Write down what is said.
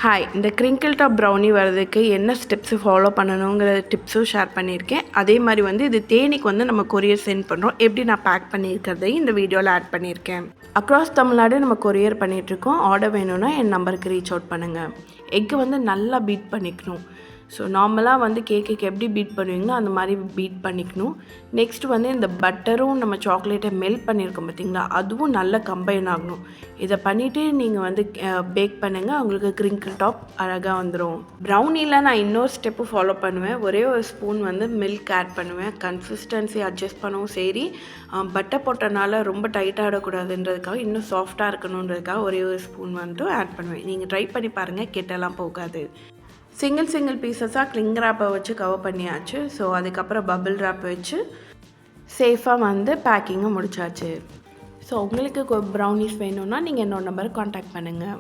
Hi, இந்த crinkle top brownie வரதுக்கு என்ன ஸ்டெப்ஸு ஃபாலோ பண்ணணுங்கிற டிப்ஸும் ஷேர் பண்ணியிருக்கேன். அதே மாதிரி வந்து இது தேனிக்கு வந்து நம்ம கொரியர் சென்ட் பண்ணுறோம். எப்படி நான் பேக் பண்ணியிருக்கிறதையும் இந்த வீடியோவில் ஆட் பண்ணியிருக்கேன். அக்ராஸ் தமிழ்நாடு நம்ம கொரியர் பண்ணிகிட்ருக்கோம். ஆர்டர் வேணும்னா என் நம்பருக்கு ரீச் அவுட் பண்ணுங்கள். எக்கு வந்து நல்லா பீட் பண்ணிக்கணும். ஸோ நார்மலாக வந்து கேக்குக்கு எப்படி பீட் பண்ணுவீங்களோ அந்த மாதிரி பீட் பண்ணிக்கணும். நெக்ஸ்ட்டு வந்து இந்த பட்டரும் நம்ம சாக்லேட்டை மெல்ட் பண்ணியிருக்கோம் பார்த்திங்களா, அதுவும் நல்லா கம்பைன் ஆகணும். இதை பண்ணிவிட்டு நீங்கள் வந்து பேக் பண்ணுங்கள். உங்களுக்கு கிரிங்கிள் டாப் அழகாக வந்துடும். ப்ரௌனியில் நான் இன்னொரு ஸ்டெப்பு ஃபாலோ பண்ணுவேன். ஒரே ஒரு ஸ்பூன் வந்து மில்க் ஆட் பண்ணுவேன். கன்சிஸ்டன்சி அட்ஜஸ்ட் பண்ணவும் சரி, பட்டர் போட்டனால ரொம்ப டைட்டாகிடக்கூடாதுன்றதுக்காக, இன்னும் சாஃப்டாக இருக்கணுன்றதுக்காக ஒரே ஒரு ஸ்பூன் வந்து ஆட் பண்ணுவேன். நீங்கள் ட்ரை பண்ணி பாருங்கள், கெட்டெல்லாம் போகாது. சிங்கிள் பீசஸாக கிளிங் ரேப்பை வச்சு கவர் பண்ணியாச்சு. ஸோ அதுக்கப்புறம் பபிள் ரேப் வச்சு சேஃபாக வந்து பேக்கிங்கை முடிச்சாச்சு. ஸோ உங்களுக்கு ப்ரௌனிஸ் வேணும்னா நீங்கள் என்னோட நம்பரை காண்டாக்ட் பண்ணுங்கள்.